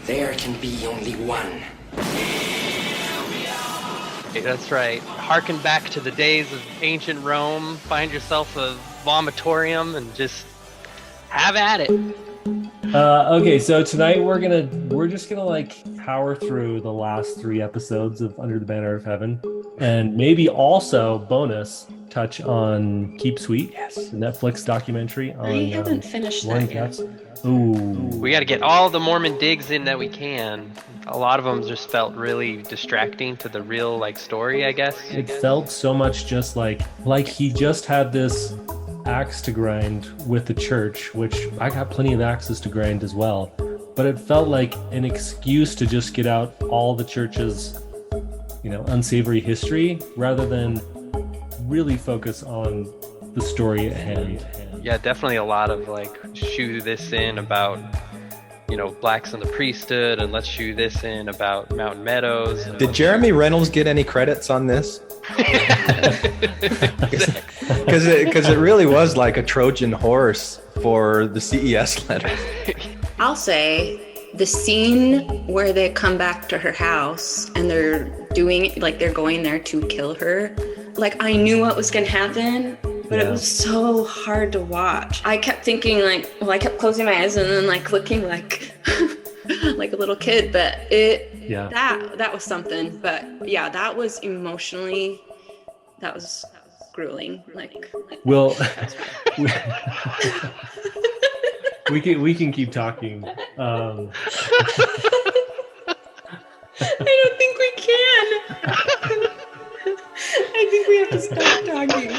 There can be only one. That's right. Harken back to the days of ancient Rome. Find yourself a vomitorium and just have at it. Okay, so tonight we're just gonna like power through the last 3 episodes of Under the Banner of Heaven, and maybe also bonus touch on Keep Sweet, yes, the Netflix documentary on. I haven't finished Warren that yet. Jeffs. Ooh, We got to get all the Mormon digs in that we can. A lot of them just felt really distracting to the real like story, I guess. it felt so much just like he just had this axe to grind with the church, which I got plenty of axes to grind as well. But it felt like an excuse to just get out all the church's, unsavory history rather than really focus on the story at hand. Yeah, definitely a lot of like shoe this in about, blacks in the priesthood, and let's shoe this in about Mountain Meadows. Did Jeremy Reynolds get any credits on this? Because it really was like a Trojan horse for the CES letter. I'll say the scene where they come back to her house and they're doing like they're going there to kill her. Like I knew what was gonna happen, but it was so hard to watch. I kept thinking I kept closing my eyes and then like looking like like a little kid, but that was something. But yeah, that was emotionally, that was grueling. Well, we can keep talking. I don't think we can. I think we have to stop talking.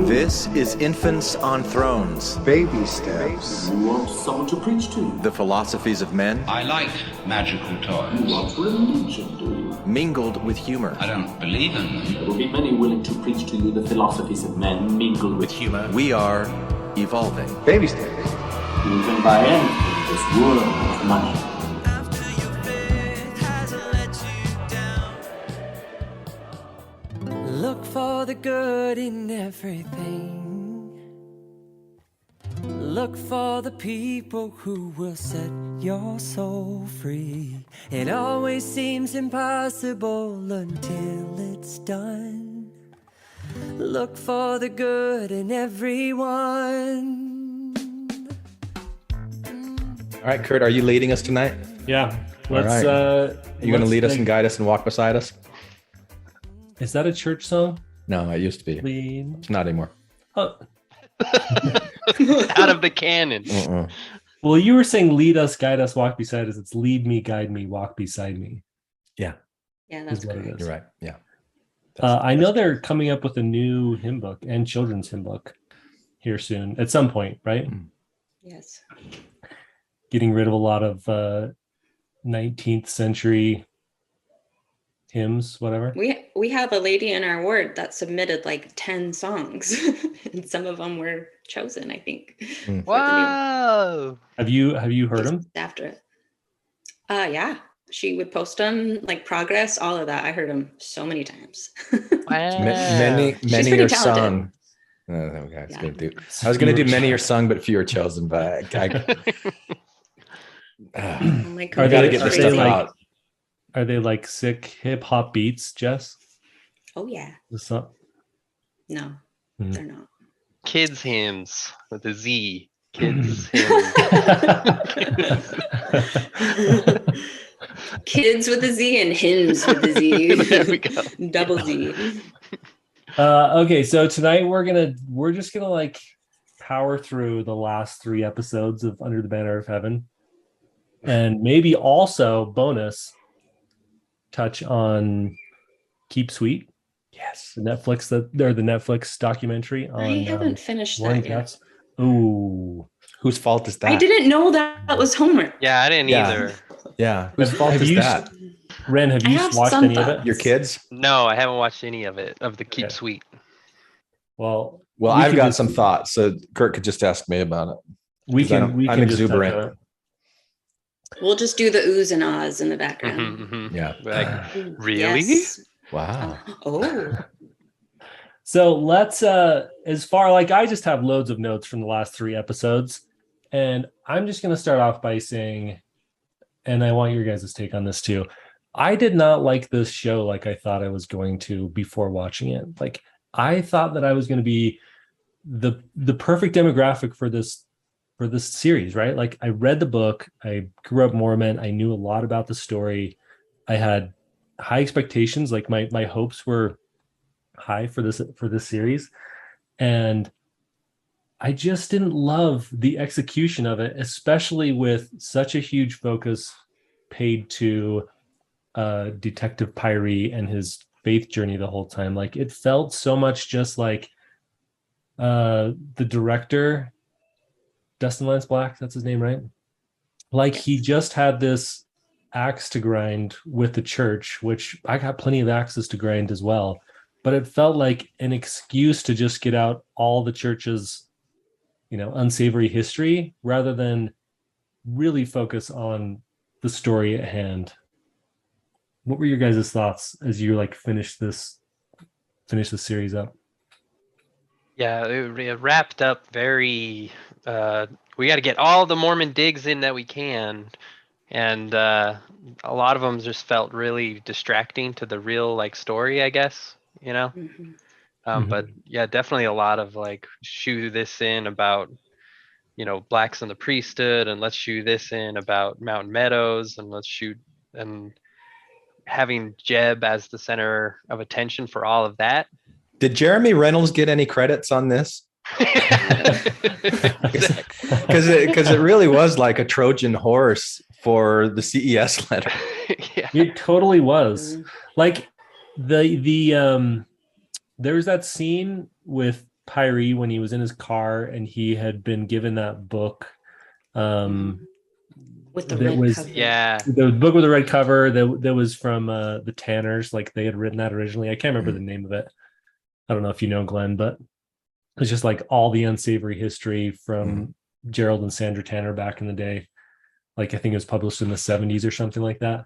This is Infants on Thrones. Baby steps. You want someone to preach to you. The philosophies of men. I like magical You toys. want religion, do you? Mingled with humor. I don't believe in them. There will be many willing to preach to you the philosophies of men mingled with humor. We are evolving. Baby steps. You can buy anything in this world of money. Look for the good in everything. Look for the people who will set your soul free. It always seems impossible until it's done. Look for the good in everyone. All right, Curt, are you leading us tonight? Yeah. Let's. Are you going to lead us and guide us and walk beside us? Is that a church song? No, it used to be. Lead. It's not anymore. Oh. Out of the canon. Well, you were saying lead us, guide us, walk beside us. It's lead me, guide me, walk beside me. Yeah. Yeah, that's what correct. it is. You're right. Yeah. I know they're coming up with a new hymn book and children's hymn book here soon at some point, right? Yes. Getting rid of a lot of 19th century hymns, whatever. We have a lady in our ward that submitted like 10 songs and some of them were chosen, I think. Whoa! Have you heard them? After it. Yeah. She would post them, like progress, all of that. I heard them so many times. Wow. Many pretty are talented. sung. Okay, I was gonna do many are sung, but few are chosen. But I gotta get this stuff out. Are they like sick hip hop beats, Jess? Oh yeah. No, they're not. Kids hymns with a Z. Kids hymns. Kids with a Z and hymns with a Z. There we go. Double Z. Okay, so tonight we're just gonna like power through the last 3 episodes of Under the Banner of Heaven, and maybe also bonus touch on Keep Sweet. Yes, the Netflix documentary on. I haven't finished Warren that yet. Jeffs. Ooh, whose fault is that? I didn't know that was homework. Yeah, I didn't either. Yeah, whose fault have is you, that? Ren, have I you have watched some any of it? thoughts. Your kids? No, I haven't watched any of it, of the Keep Okay. Sweet. Well, I've got some thoughts, so Curt could just ask me about it. We can. I'm just touch exuberant. on it. We'll just do the oohs and ahs in the background. Yeah. Like, really? Yes. Wow. Oh. So let's as far like I just have loads of notes from the last 3 episodes, and I'm just gonna start off by saying, and I want your guys' take on this too. I did not like this show like I thought I was going to before watching it. Like I thought that I was going to be the perfect demographic for this series, right? Like I read the book, I grew up Mormon, I knew a lot about the story. I had high expectations, like my hopes were high for this series, and I just didn't love the execution of it, especially with such a huge focus paid to Detective Pyrie and his faith journey the whole time. Like it felt so much just like the director, Dustin Lance Black, that's his name, right? Like he just had this axe to grind with the church, which I got plenty of axes to grind as well. But it felt like an excuse to just get out all the church's, unsavory history rather than really focus on the story at hand. What were your guys' thoughts as you like finish this series up? Yeah, it wrapped up very. We got to get all the Mormon digs in that we can, and a lot of them just felt really distracting to the real like story, I guess. But yeah, definitely a lot of like shoe this in about blacks in the priesthood, and let's shoe this in about Mountain Meadows, and let's shoot and having Jeb as the center of attention for all of that. Did Jeremy Reynolds get any credits on this? Because it really was like a Trojan horse for the CES letter. Yeah. It totally was. Like the there's that scene with Pyrie when he was in his car and he had been given that book. With the red cover. Yeah. The book with the red cover that was from the Tanners. Like they had written that originally. I can't remember the name of it. I don't know if you know, Glenn, but it's just like all the unsavory history from Gerald and Sandra Tanner back in the day. Like I think it was published in the 70s or something like that.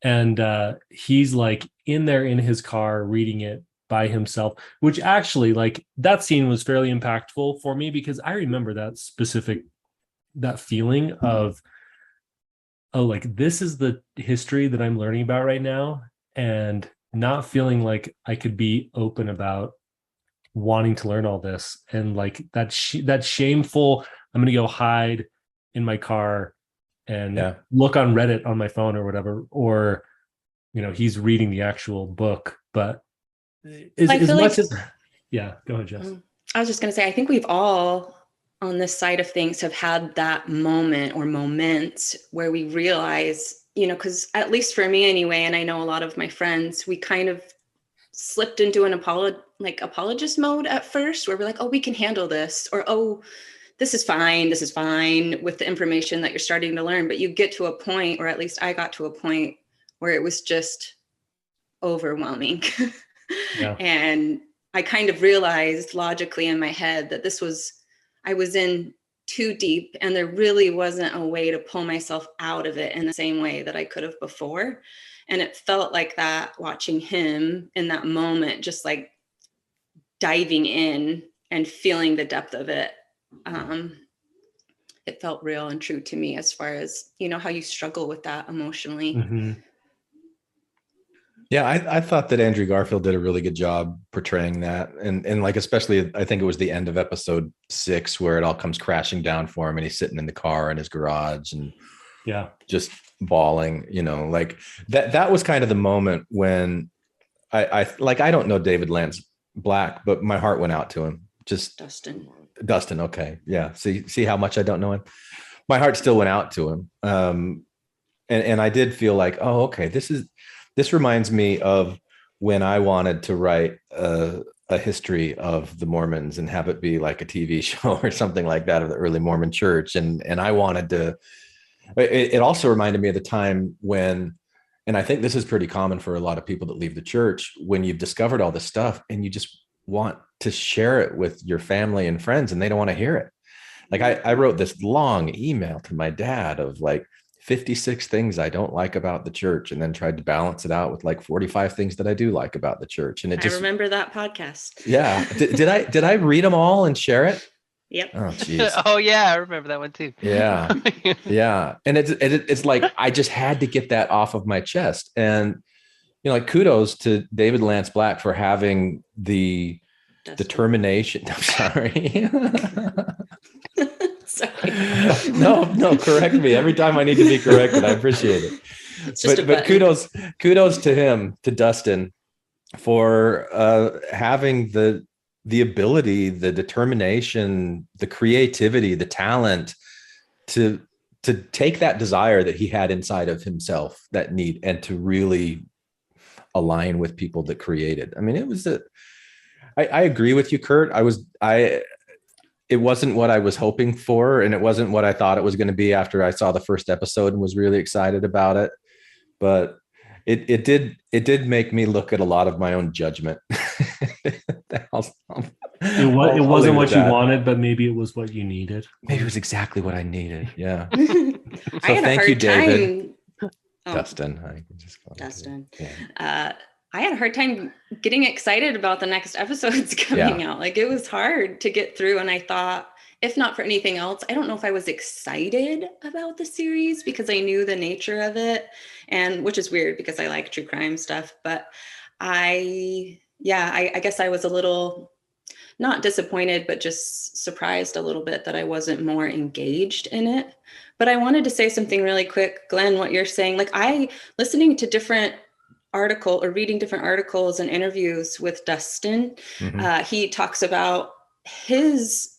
And he's like in there in his car reading it by himself, which actually like that scene was fairly impactful for me because I remember that feeling of, oh, like this is the history that I'm learning about right now, and not feeling like I could be open about wanting to learn all this, and like that shameful, I'm gonna go hide in my car and look on Reddit on my phone or whatever, or he's reading the actual book. But as much as go ahead, Jess. I was just gonna say, I think we've all on this side of things have had that moment or moments where we realize, because at least for me anyway, and I know a lot of my friends, we kind of slipped into an apologist mode at first, where we're like, oh, we can handle this, or oh, this is fine with the information that you're starting to learn. But you get to a point, or at least I got to a point, where it was just overwhelming. And I kind of realized logically in my head that I was in too deep, and there really wasn't a way to pull myself out of it in the same way that I could have before. And it felt like that, watching him in that moment, just like diving in and feeling the depth of it. It felt real and true to me, as far as, how you struggle with that emotionally. Yeah, I thought that Andrew Garfield did a really good job portraying that. And like, especially, I think it was the end of episode 6 where it all comes crashing down for him and he's sitting in the car in his garage and just bawling, like that was kind of the moment when I don't know David Lance Black, but my heart went out to him. Just Dustin. Okay. Yeah. See how much I don't know him. My heart still went out to him. And I did feel like, oh, okay, this reminds me of when I wanted to write a history of the Mormons and have it be like a TV show or something like that of the early Mormon church. And I wanted to, it also reminded me of the time when, and I think this is pretty common for a lot of people that leave the church, when you've discovered all this stuff and you just want to share it with your family and friends and they don't want to hear it. Like I wrote this long email to my dad of like, 56 things I don't like about the church, and then tried to balance it out with like 45 things that I do like about the church. And it just, I remember that podcast. yeah. Did I read them all and share it? Yep. Oh, geez. Oh yeah, I remember that one too. Yeah. Yeah. And it's like, I just had to get that off of my chest. And, you know, like, kudos to David Lance Black for having the determination. I'm sorry. Sorry. No, correct me. Every time I need to be corrected, I appreciate it. It's just But kudos to him, to Dustin, for having the ability, the determination, the creativity, the talent to take that desire that he had inside of himself, that need, and to really align with people that created. I mean, it was I agree with you, Curt. It wasn't what I was hoping for, and it wasn't what I thought it was going to be after I saw the first episode and was really excited about it. But it did make me look at a lot of my own judgment. It wasn't what you wanted, but maybe it was what you needed. Maybe it was exactly what I needed. Yeah. I had thank a hard you, David. time. Oh, Dustin. I can just call him Dustin. Yeah. I had a hard time getting excited about the next episodes coming out. Like, it was hard to get through. And I thought, if not for anything else, I don't know if I was excited about the series because I knew the nature of it, and which is weird because I like true crime stuff. But I guess I was a little, not disappointed, but just surprised a little bit that I wasn't more engaged in it. But I wanted to say something really quick, Glenn, what you're saying. Like, listening to different reading different articles and interviews with Dustin, he talks about his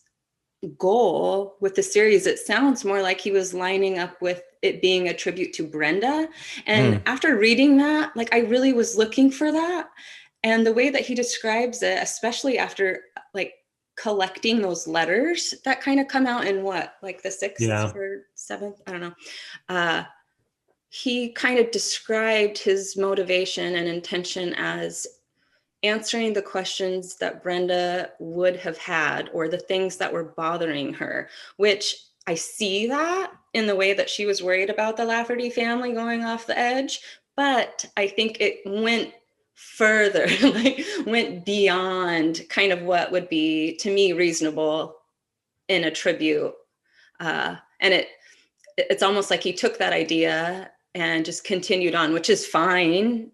goal with the series. It sounds more like he was lining up with it being a tribute to Brenda. And after reading that, like, I really was looking for that. And the way that he describes it, especially after like collecting those letters that kind of come out in like the 6th or 7th, I don't know. He kind of described his motivation and intention as answering the questions that Brenda would have had, or the things that were bothering her, which I see that in the way that she was worried about the Lafferty family going off the edge. But I think it went further, like went beyond kind of what would be, to me, reasonable in a tribute. And it's almost like he took that idea and just continued on, which is fine.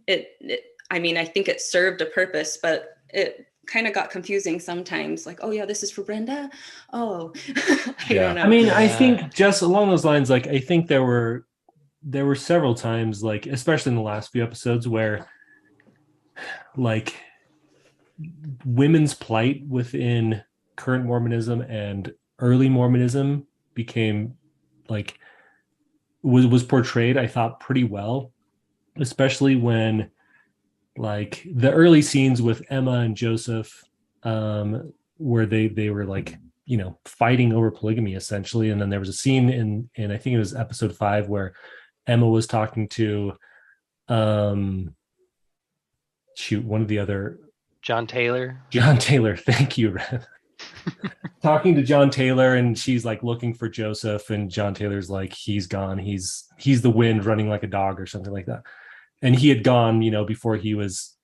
I mean, I think it served a purpose, but it kind of got confusing sometimes. Like, oh yeah, this is for Brenda. Oh, I don't know. I mean, I think just along those lines, like, I think there were several times, like, especially in the last few episodes, where like women's plight within current Mormonism and early Mormonism became like was portrayed, I thought, pretty well, especially when like the early scenes with Emma and Joseph, where they were like, you know, fighting over polygamy essentially. And then there was a scene in I think it was episode 5 where Emma was talking to one of the other John Taylor. Thank you, Ren. Talking to John Taylor, and she's like looking for Joseph, and John Taylor's like, he's gone, he's the wind running like a dog or something like that. And he had gone, you know, before he was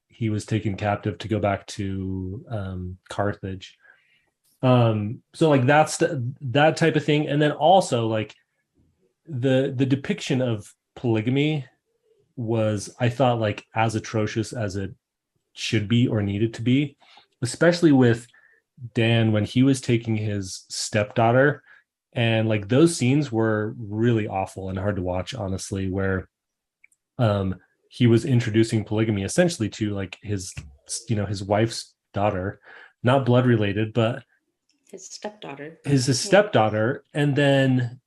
taken captive to go back to Carthage. So like that's that type of thing. And then also like the depiction of polygamy was, I thought, like as atrocious as it should be or needed to be, especially with Dan when he was taking his stepdaughter. And like those scenes were really awful and hard to watch, honestly, where he was introducing polygamy essentially to like his wife's daughter, not blood related, but his stepdaughter. His stepdaughter, and then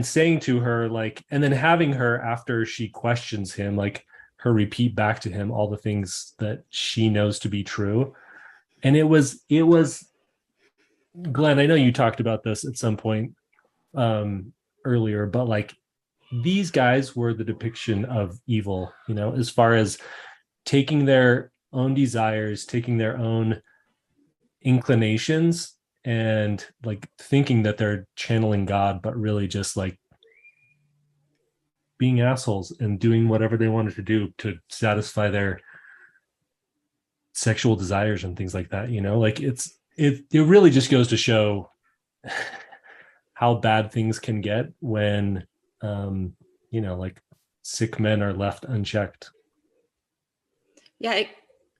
saying to her, like, and then having her, after she questions him, like her repeat back to him all the things that she knows to be true. And it was Glenn, I know you talked about this at some point earlier, but like these guys were the depiction of evil, you know, as far as taking their own desires, taking their own inclinations, and like thinking that they're channeling God, but really just like being assholes and doing whatever they wanted to do to satisfy their sexual desires and things like that, you know, like it really just goes to show how bad things can get when you know, like sick men are left unchecked. Yeah,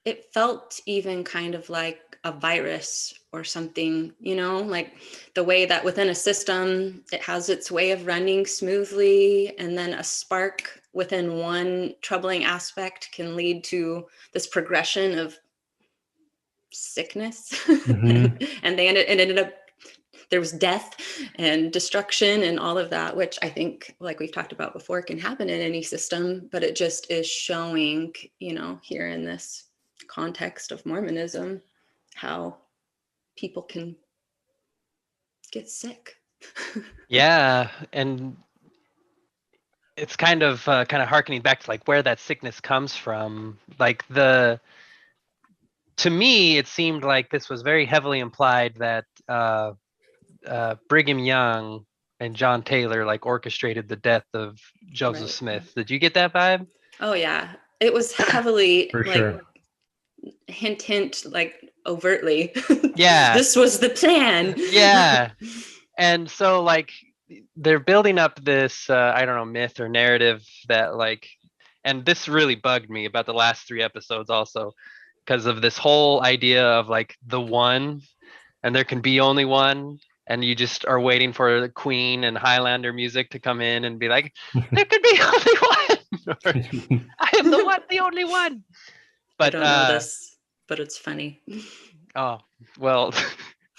it felt even kind of like a virus or something, you know, like the way that within a system, it has its way of running smoothly, and then a spark within one troubling aspect can lead to this progression of sickness. Mm-hmm. And it ended up, there was death and destruction and all of that, which I think, like we've talked about before, can happen in any system, but it just is showing, you know, here in this context of Mormonism, how people can get sick. Yeah, and it's kind of harkening back to like where that sickness comes from. Like to me, it seemed like this was very heavily implied that Brigham Young and John Taylor like orchestrated the death of Joseph Right. Smith. Did you get that vibe? Oh yeah, it was heavily For like sure. hint, like overtly. Yeah. This was the plan. Yeah. And so like they're building up this I don't know, myth or narrative that like, and this really bugged me about the last 3 episodes also, because of this whole idea of like the one, and there can be only one, and you just are waiting for the Queen and Highlander music to come in and be like, there could be only one. Or, I am the one, the only one. But I don't know this, but it's funny. Oh, well,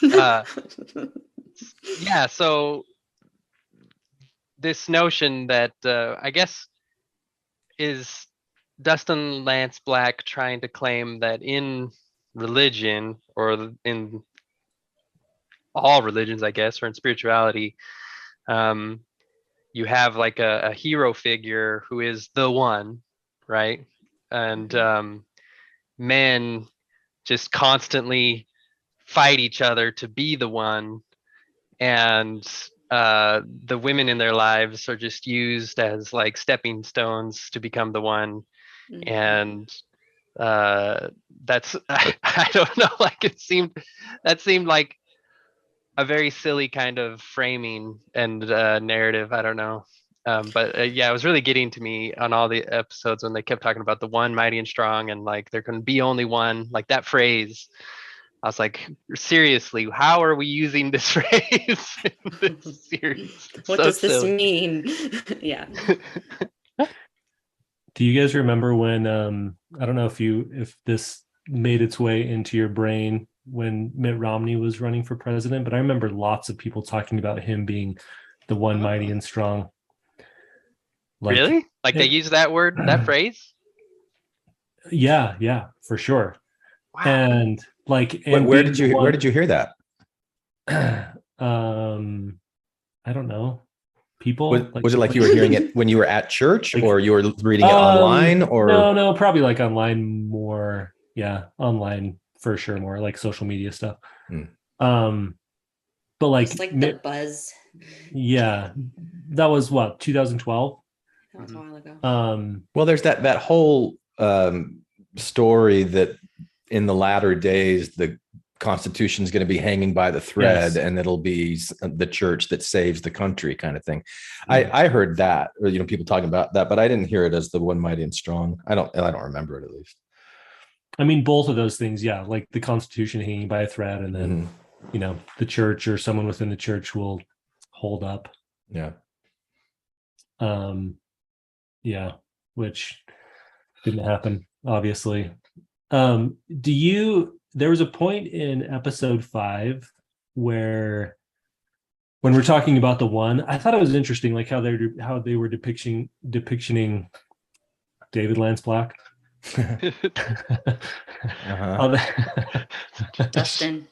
yeah, so this notion that I guess is Dustin Lance Black trying to claim that in religion, or in all religions, I guess, or in spirituality, you have like a hero figure who is the one, right? And men just constantly fight each other to be the one, and the women in their lives are just used as like stepping stones to become the one. Mhm. And that's I don't know, like that seemed like a very silly kind of framing and narrative. I don't know. But yeah, it was really getting to me on all the episodes when they kept talking about the one mighty and strong, and like there can be only one, like that phrase. I was like, seriously, how are we using this phrase in this series? What So does this silly. mean? Yeah. Do you guys remember when I don't know if this made its way into your brain when Mitt Romney was running for president, but I remember lots of people talking about him being the one mighty and strong. Like, really? Like they use that word, that phrase? Yeah, for sure. Wow. And like, and where did you hear that? I don't know. People was it like you were hearing it when you were at church, like, or you were reading it online, or no, probably like online more. Yeah, online for sure, more like social media stuff. But like It's like the buzz. Yeah, that was what, 2012. That was a while ago. well, there's that whole story that in the latter days the Constitution is going to be hanging by the thread, and it'll be the church that saves the country, kind of thing. I heard that, or people talking about that, but I didn't hear it as the one mighty and strong. I don't remember it, at least. I mean, both of those things, yeah, like the Constitution hanging by a thread, and then the church or someone within the church will hold up. Yeah. Yeah, which didn't happen, obviously. There was a point in episode 5 where, when we're talking about the one, I thought it was interesting, like how they were depicting David Lance Black. Dustin.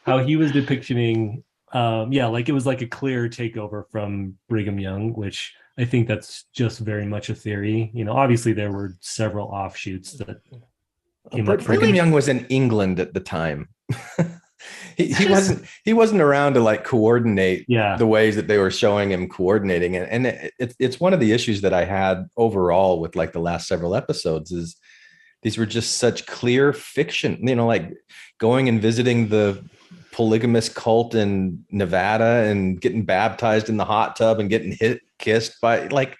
How he was depicting, like it was like a clear takeover from Brigham Young, which I think that's just very much a theory. Obviously there were several offshoots that came up. Brigham Young was in England at the time. he wasn't around to like coordinate Yeah. the ways that they were showing him coordinating. And it's one of the issues that I had overall with like the last several episodes is these were just such clear fiction, like going and visiting the polygamous cult in Nevada and getting baptized in the hot tub and getting kissed by like,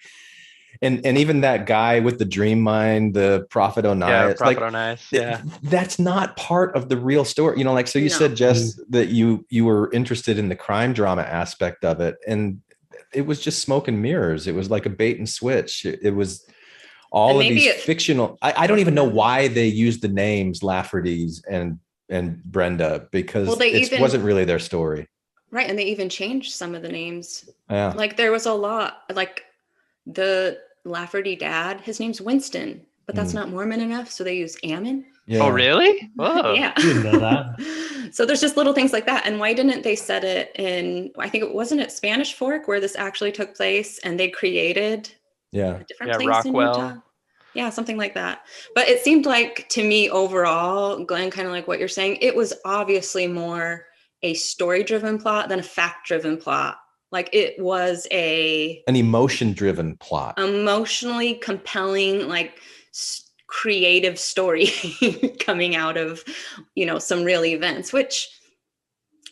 and even that guy with the dream mind, the Prophet Onias, that's not part of the real story. So you said, Jess, that you were interested in the crime drama aspect of it, and it was just smoke and mirrors. It was like a bait and switch. It was all of these fictional. I don't even know why they used the names Lafferty's and Brenda, because it wasn't really their story. Right. And they even changed some of the names. Yeah. Like there was a lot, like the Lafferty dad, his name's Winston, but that's not Mormon enough. So they use Ammon. Yeah. Oh, really? Whoa. Yeah. I didn't know that. So there's just little things like that. And why didn't they set it in, I think it wasn't at Spanish Fork where this actually took place and they created a different place Rockwell. in Utah? Yeah, something like that. But it seemed like to me overall, Glenn, kind of like what you're saying, it was obviously more a story-driven plot than a fact-driven plot. Like it was an emotion-driven plot, emotionally compelling, like creative story coming out of, some real events, which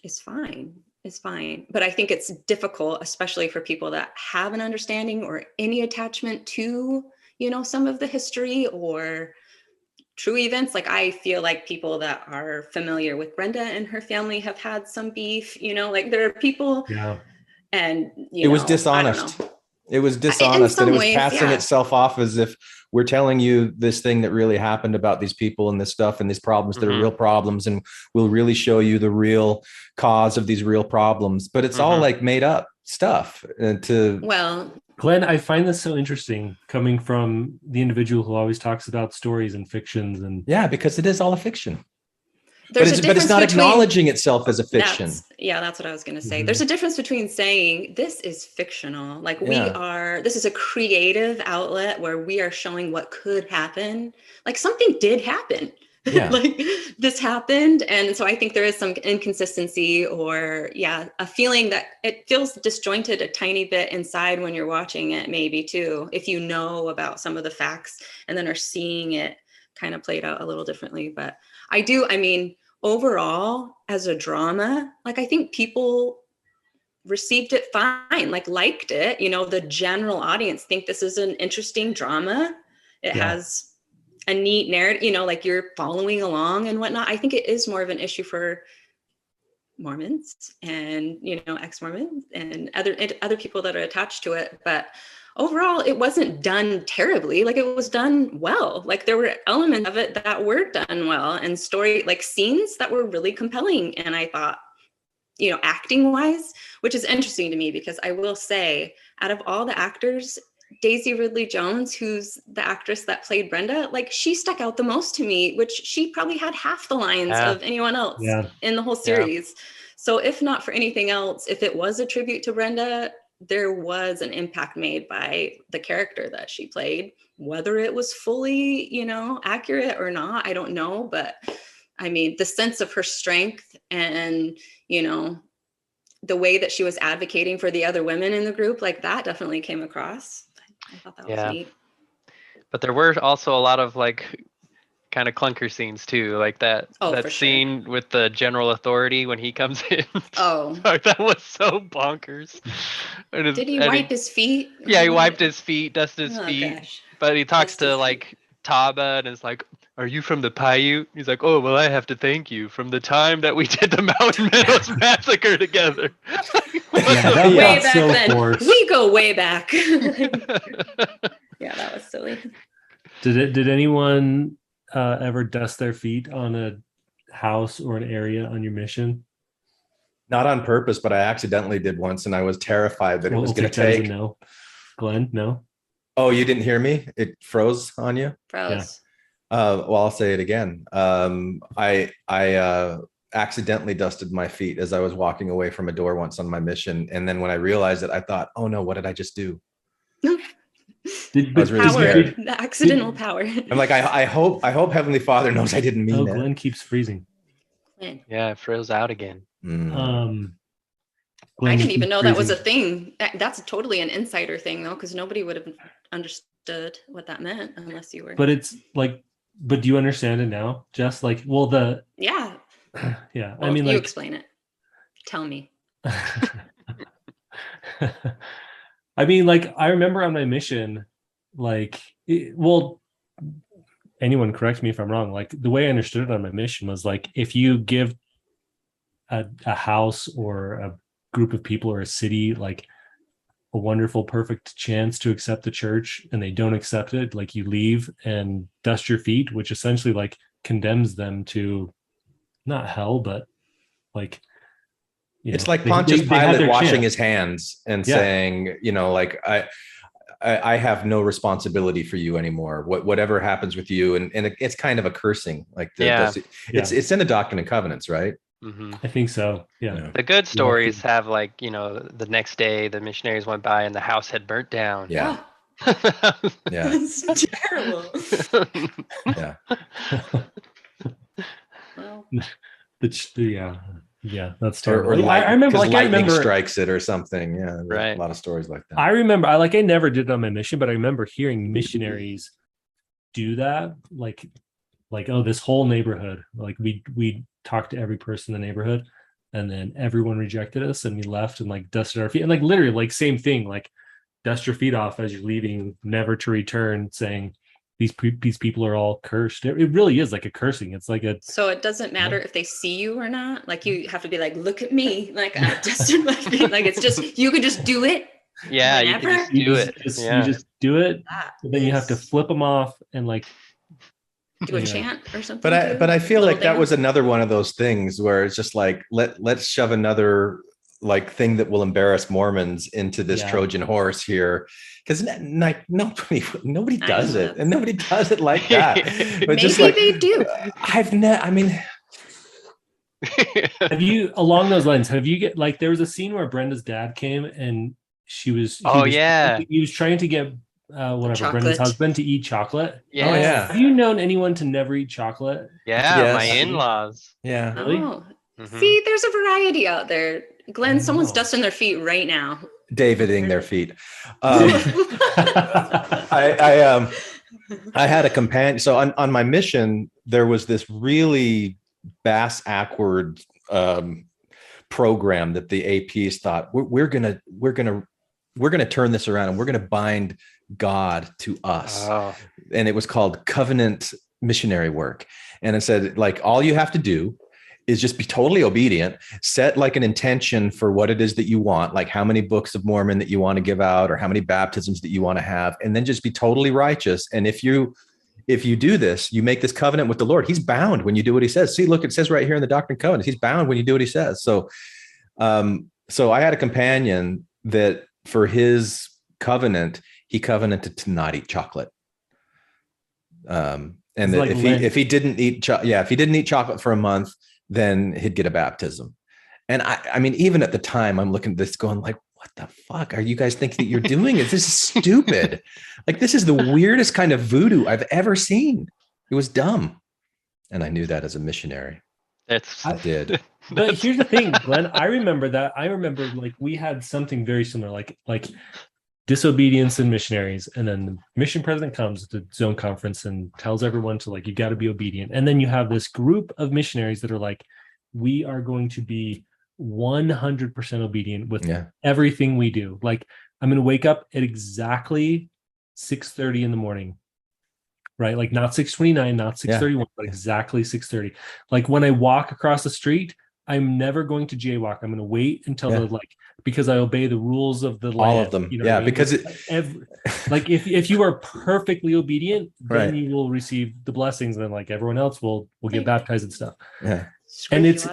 is fine. It's fine. But I think it's difficult, especially for people that have an understanding or any attachment to, some of the history or true events. Like I feel like people that are familiar with Brenda and her family have had some beef, like there are people and it was dishonest. It was dishonest and it was passing itself off as if we're telling you this thing that really happened about these people and this stuff and these problems that are real problems. And we'll really show you the real cause of these real problems, but it's all like made up stuff Glenn, I find this so interesting coming from the individual who always talks about stories and fictions and because it is all a fiction. But it's not acknowledging itself as a fiction. That's what I was going to say. There's a difference between saying this is fictional, like this is a creative outlet where we are showing what could happen. Like something did happen. Yeah. Like this happened. And so I think there is some inconsistency or a feeling that it feels disjointed a tiny bit inside when you're watching it, maybe too, if you know about some of the facts and then are seeing it kind of played out a little differently. But overall as a drama, like I think people received it fine, like liked it, the general audience think this is an interesting drama. It has a neat narrative, like you're following along and whatnot. I think it is more of an issue for Mormons and, ex-Mormons and other people that are attached to it. But overall, it wasn't done terribly. Like it was done well. Like there were elements of it that were done well and story, like scenes that were really compelling. And I thought, acting wise, which is interesting to me because I will say out of all the actors, Daisy Ridley Jones, who's the actress that played Brenda, like she stuck out the most to me, which she probably had half the lines of anyone else in the whole series. Yeah. So if not for anything else, if it was a tribute to Brenda, there was an impact made by the character that she played, whether it was fully, accurate or not, I don't know. But the sense of her strength and, the way that she was advocating for the other women in the group, like that definitely came across. I thought that was neat. But there were also a lot of like kind of clunker scenes too, like that scene with the general authority when he comes in. Oh, that was so bonkers. Did he wipe his feet? Yeah, he wiped his feet, dusted his feet. Gosh. But he talks to like Taba and is like, "Are you from the Paiute?" He's like, "Oh, well, I have to thank you from the time that we did the Mountain Meadows massacre together." Way back so then. Forced. We go way back. Yeah, that was silly. Did anyone ever dust their feet on a house or an area on your mission? Not on purpose, but I accidentally did once, and I was terrified that it was going to take. No, Glenn, no. Oh, you didn't hear me? It froze on you? Froze. Yeah. Well, I'll say it again. I accidentally dusted my feet as I was walking away from a door once on my mission. And then when I realized it, I thought, oh no, what did I just do? I was really scared. The accidental power. I'm like, I hope Heavenly Father knows I didn't mean that. Glenn keeps freezing. When? Yeah, it froze out again. I didn't even know that was a thing. That's totally an insider thing, though, because nobody would have understood what that meant unless you were. But it's like, but do you understand it now? Just like, well, yeah. Yeah. Well, I mean, you like, explain it. Tell me. I mean, like, I remember on my mission, like, well, anyone correct me if I'm wrong. Like, the way I understood it on my mission was like, if you give a house or a group of people or a city like a wonderful, perfect chance to accept the church, and they don't accept it, like, you leave and dust your feet, which essentially like condemns them to not hell, but like, it's like Pontius Pilate washing his hands and saying, like, I have no responsibility for you anymore. Whatever happens with you, and it's kind of a cursing. Like, it's in the Doctrine and Covenants, right? Mm-hmm. I think so. Yeah. The good stories have, like, the next day the missionaries went by and the house had burnt down. Yeah. Yeah. It's terrible. Yeah. Well, yeah, that's terrible. Or I remember, like, lightning strikes it or something. Yeah, right. A lot of stories like that. I remember, I never did it on my mission, but I remember hearing missionaries do that. Like, oh, this whole neighborhood, like, we talked to every person in the neighborhood, and then everyone rejected us, and we left and like dusted our feet, and like literally like same thing, like dust your feet off as you're leaving, never to return, saying these people are all cursed. It really is like a cursing. It's like so it doesn't matter if they see you or not. Like, you have to be like, look at me, like, I dusted my feet. Like, it's just, you can just do it. Yeah, whenever. you just do it. But then you have to flip them off and like do a chant or something. But I feel like that was another one of those things where it's just like, let's shove another like thing that will embarrass Mormons into this Trojan horse here, because like nobody does it, and nobody does it like that. But maybe just like, they do. I mean, have you, along those lines, have you get like, there was a scene where Brenda's dad came and he was trying to get Brenda's husband to eat chocolate. Yeah. Oh yeah. Have you known anyone to never eat chocolate? Yeah, Yes. my in-laws. Yeah. Really? Oh. See, there's a variety out there. Glenn, someone's dusting their feet right now. Daviding their feet. I had a companion. So on my mission, there was this really bass-awkward program that the APs thought we're gonna turn this around, and we're gonna bind God to us. Oh. And it was called Covenant Missionary Work. And it said, like, all you have to do is just be totally obedient, set like an intention for what it is that you want, like how many books of Mormon that you want to give out, or how many baptisms that you want to have, and then just be totally righteous. And if you do this, you make this covenant with the Lord. He's bound when you do what he says. See, look, it says right here in the Doctrine and Covenants, he's bound when you do what he says. So I had a companion that for his covenant, he covenanted to not eat chocolate. And that like if he didn't eat chocolate for a month, then he'd get a baptism. And I mean, even at the time, I'm looking at this going like, what the fuck are you guys thinking that you're doing? This is stupid. Like, this is the weirdest kind of voodoo I've ever seen. It was dumb. And I knew that as a missionary. I did. But here's the thing, Glenn, I remember like we had something very similar, like disobedience in missionaries. And then the mission president comes to the zone conference and tells everyone to, like, you got to be obedient. And then you have this group of missionaries that are like, we are going to be 100% obedient with everything we do. Like, I'm going to wake up at exactly 6:30 in the morning, right? Like, not 6:29, not 6:31, but exactly 6:30. Like, when I walk across the street, I'm never going to jaywalk. I'm going to wait until because I obey the rules of the land. All of them. You know because like if you are perfectly obedient, then you will receive the blessings, and then like everyone else will get baptized and stuff. Yeah. And it's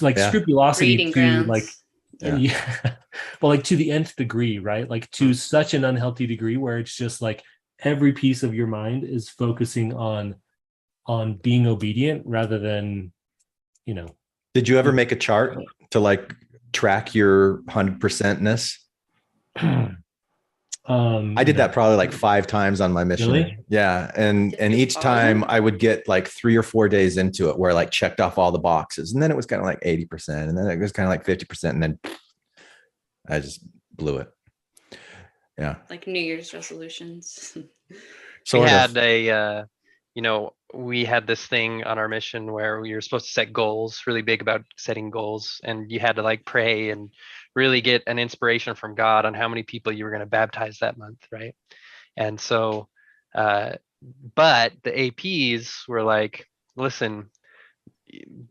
like scrupulosity breeding to grounds. like well, like to the nth degree, right? Like to such an unhealthy degree where it's just like every piece of your mind is focusing on being obedient rather than, Did you ever make a chart to like track your 100%ness? I did that probably like 5 times on my mission. Really? Yeah. And each time I would get like 3 or 4 days into it where I like checked off all the boxes, and then it was kind of like 80%, and then it was kind of like 50%, and then I just blew it. Yeah. Like New Year's resolutions. We had we had this thing on our mission where we were supposed to set goals, really big about setting goals, and you had to like pray and really get an inspiration from God on how many people you were going to baptize that month, right? And so, but the APs were like, listen,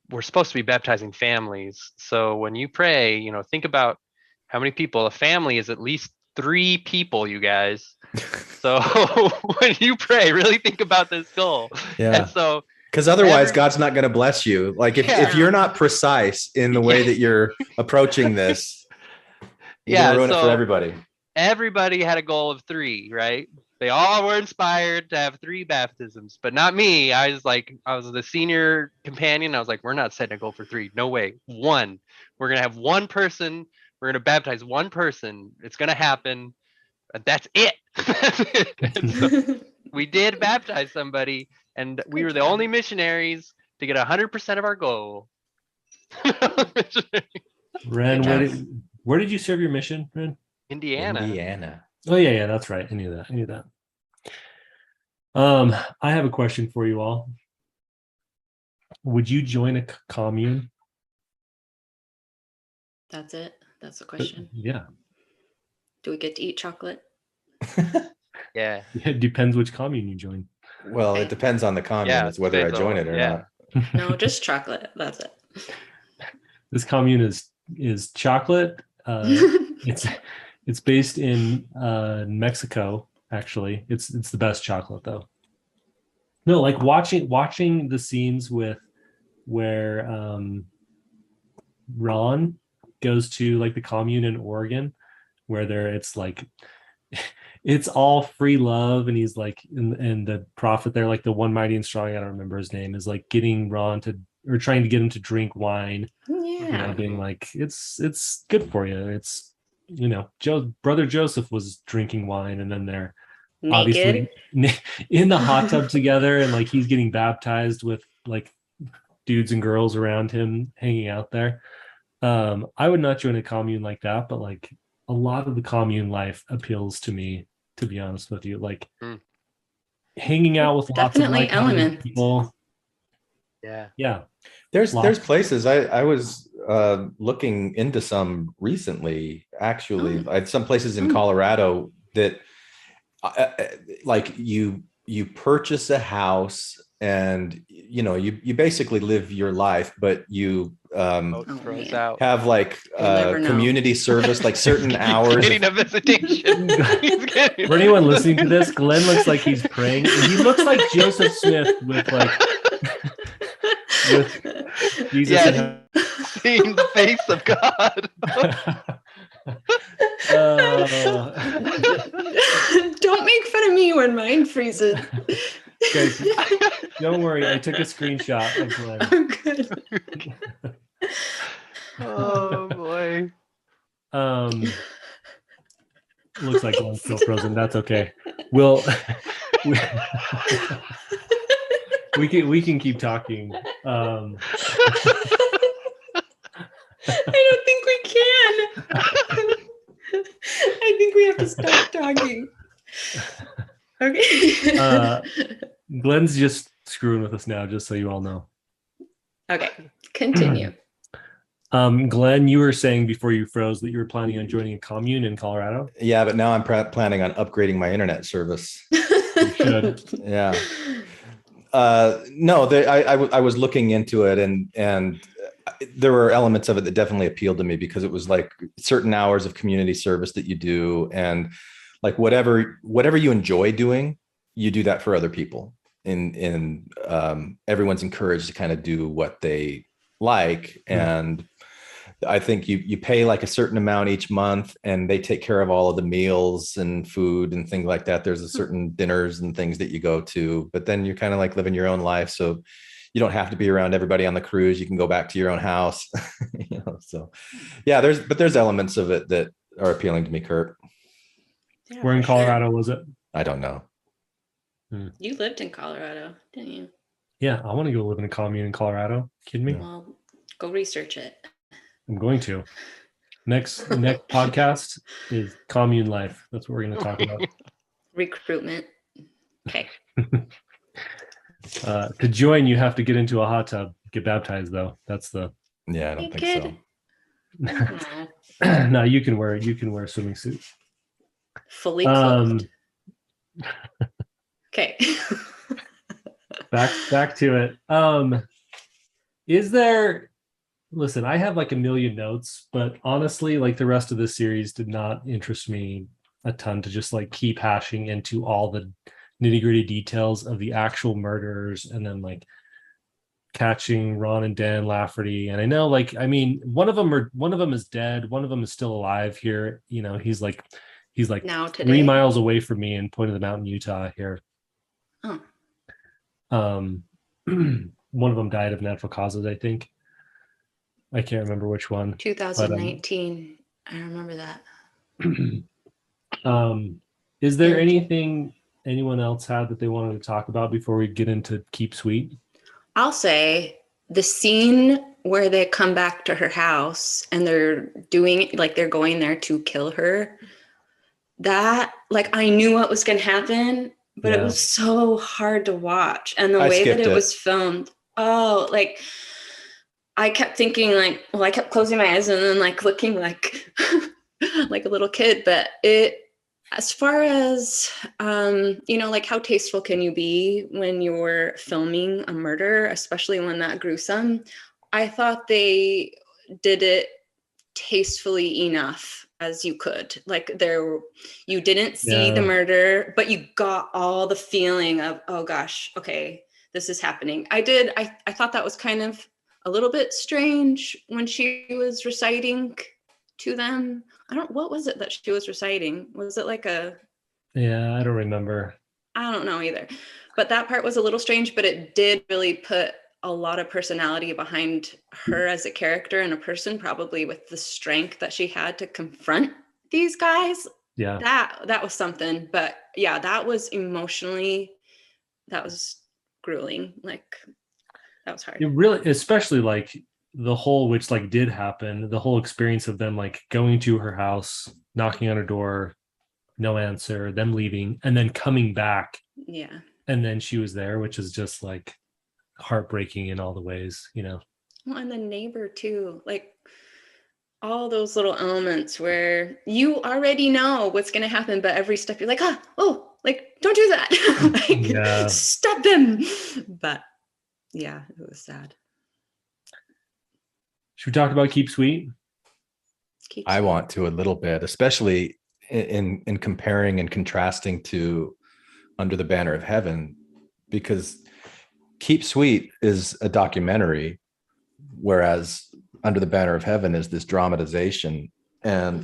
we're supposed to be baptizing families. So when you pray, think about how many people. A family is at least 3 people, you guys. So when you pray, really think about this goal. Yeah. And so, because otherwise God's not going to bless you. Like if you're not precise in the way that you're approaching this, you're going to ruin it for everybody. Everybody had a goal of 3, right? They all were inspired to have 3 baptisms, but not me. I was the senior companion. I was like, we're not setting a goal for 3. No way. 1. We're going to have 1 person. We're going to baptize 1 person. It's going to happen. That's it. So we did baptize somebody, and we were the only missionaries to get 100% of our goal. Wren, where did you serve your mission, Wren? Indiana. Oh yeah, that's right. I knew that. I have a question for you all. Would you join a commune? That's it. That's the question. Yeah. Do we get to eat chocolate? Yeah. It depends which commune you join. Well, it depends on the commune. Yeah, it's whether I join it or not. No, just chocolate. That's it. This commune is chocolate. It's based in Mexico. Actually, it's the best chocolate though. No, like watching the scenes where Ron goes to like the commune in Oregon, where it's all free love, and he's like, and the prophet there, like the one mighty and strong, I don't remember his name, is like getting Ron or trying to get him to drink wine. Yeah. Being like, it's good for you. It's, brother Joseph was drinking wine, and then they're Naked. obviously in the hot tub together, and like he's getting baptized with like dudes and girls around him hanging out there. I would not join a commune like that, but like a lot of the commune life appeals to me, to be honest with you. Like hanging out with lots of like people. Yeah. There's places I was looking into some recently, actually. I had some places in Colorado that like you purchase a house, and you basically live your life, but you have like community service, like certain hours. Getting a visitation. For anyone listening to this, Glenn looks like he's praying. He looks like Joseph Smith with like with Jesus. Seeing the face of God. Don't make fun of me when mine freezes. Guys, don't worry. I took a screenshot of Glenn. I'm good. Oh boy. Looks like Glenn's still frozen. That's okay. We can keep talking. I don't think we can. I think we have to stop talking. Okay. Glenn's just screwing with us now, just so you all know. Okay, continue. Glenn, you were saying before you froze that you were planning on joining a commune in Colorado. Yeah, but now I'm planning on upgrading my internet service. You should. Yeah. No, I was looking into it, and there were elements of it that definitely appealed to me, because it was like certain hours of community service that you do, and like whatever you enjoy doing, you do that for other people. And everyone's encouraged to kind of do what they like, and I think you pay like a certain amount each month, and they take care of all of the meals and food and things like that. There's a certain dinners and things that you go to, but then you're kind of like living your own life. So you don't have to be around everybody on the cruise. You can go back to your own house. So yeah, there's elements of it that are appealing to me, Curt. Yeah, Where in for sure. Colorado was it? I don't know. You lived in Colorado, didn't you? Yeah, I want to go live in a commune in Colorado. Kidding me? Well, go research it. I'm going to. Next podcast is commune life. That's what we're going to talk about. Recruitment. Okay. To join, you have to get into a hot tub. Get baptized, though. That's the. Yeah, I don't think so. No. No, you can wear a swimming suit. Fully clothed. Okay. back to it. Is there? Listen, I have like a million notes, but honestly, like the rest of the series did not interest me a ton to just like keep hashing into all the nitty-gritty details of the actual murders and then like catching Ron and Dan Lafferty. And I know, like, I mean, one of them is dead, one of them is still alive here. You know, he's like now 3 miles away from me in Point of the Mountain, Utah here. Oh. One of them died of natural causes, I think. I can't remember which one. 2019. I remember that. Is there anything anyone else had that they wanted to talk about before we get into Keep Sweet? I'll say the scene where they come back to her house and they're doing like they're going there to kill her. That, like, I knew what was going to happen, but it was so hard to watch. And the way that it was filmed, like, I kept thinking, like, well, I kept closing my eyes and then, like, looking like, like a little kid. But as far as, like, how tasteful can you be when you're filming a murder, especially one that gruesome? I thought they did it tastefully enough as you could. Like, you didn't see the murder, but you got all the feeling of, oh gosh, okay, this is happening. I thought that was kind of a little bit strange when she was reciting to them. What was it that she was reciting? Was it like I don't remember. I don't know either. But that part was a little strange, but it did really put a lot of personality behind her as a character and a person, probably with the strength that she had to confront these guys. Yeah. That was something. But yeah, that was grueling. Like, that was hard. It really, especially like the whole, which like did happen, the whole experience of them like going to her house, knocking on her door, no answer, them leaving, and then coming back. Yeah. And then she was there, which is just like heartbreaking in all the ways, you know. Well, and the neighbor too, like all those little elements where you already know what's going to happen, but every step you're like, like, don't do that. Like, stop them. But yeah, it was sad. Should we talk about Keep Sweet? I want to a little bit, especially in comparing and contrasting to Under the Banner of Heaven, because Keep Sweet is a documentary, whereas Under the Banner of Heaven is this dramatization. And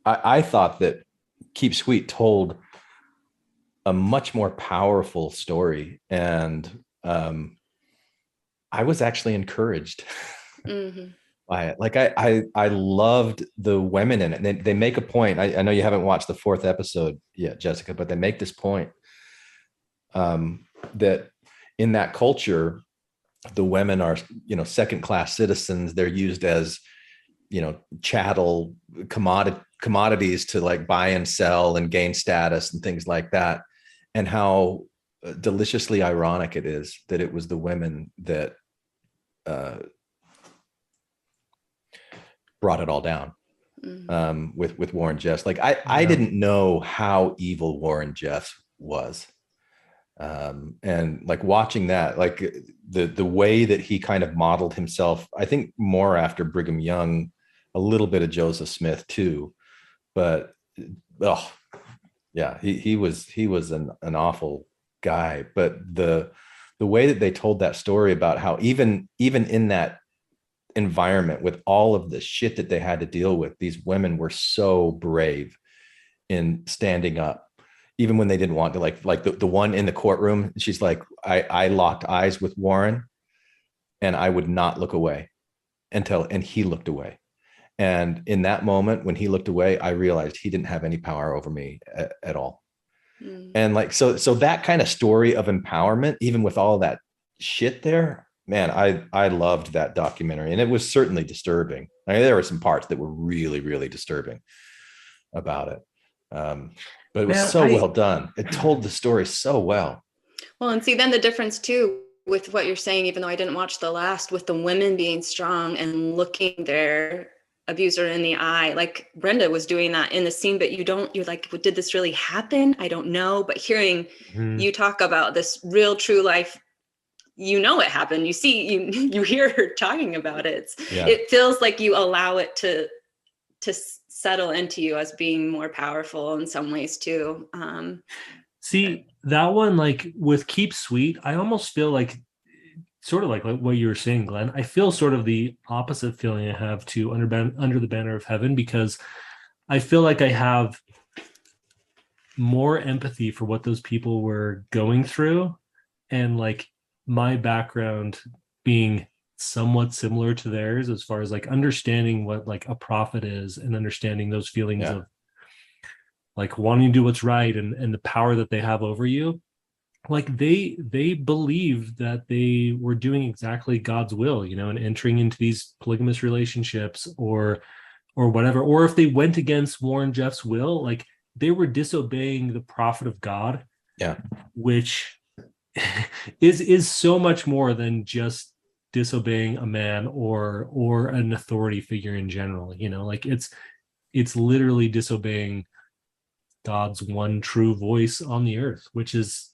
I thought that Keep Sweet told a much more powerful story. And I was actually encouraged by it. Like, I loved the women in it. They make a point. I know you haven't watched the 4th episode yet, Jessica, but they make this point that in that culture, the women are, second-class citizens. They're used as, chattel commodities to like buy and sell and gain status and things like that. And how deliciously ironic it is that it was the women that brought it all down with Warren Jeffs. Like, I didn't know how evil Warren Jeffs was. And like watching that, like the way that he kind of modeled himself, I think more after Brigham Young, a little bit of Joseph Smith too, but he was an awful guy. But the way that they told that story about how even in that environment with all of the shit that they had to deal with, these women were so brave in standing up. Even when they didn't want to, like the one in the courtroom, she's like, I locked eyes with Warren and I would not look away and he looked away. And in that moment, when he looked away, I realized he didn't have any power over me at all. And like, so that kind of story of empowerment, even with all that shit there, man, I loved that documentary. And it was certainly disturbing. I mean, there were some parts that were really, really disturbing about it. But it was well done. It told the story so well. Well, and see, then the difference too, with what you're saying, even though I didn't watch the last, with the women being strong and looking their abuser in the eye, like Brenda was doing that in the scene, but you're like, well, did this really happen? I don't know. But hearing you talk about this real true life, it happened. You see, you hear her talking about it. It feels like you allow it to settle into you as being more powerful in some ways too. See, that one, like with Keep Sweet, I almost feel like sort of like what you were saying, Glenn. I feel sort of the opposite feeling I have to Under the Banner of Heaven, because I feel like I have more empathy for what those people were going through, and like my background being somewhat similar to theirs as far as like understanding what like a prophet is and understanding those feelings of like wanting to do what's right and the power that they have over you. Like they believe that they were doing exactly God's will, and entering into these polygamous relationships or whatever. Or if they went against Warren Jeffs' will, like they were disobeying the prophet of God. Yeah. Which is so much more than just disobeying a man or an authority figure in general. Like it's literally disobeying God's one true voice on the earth, which is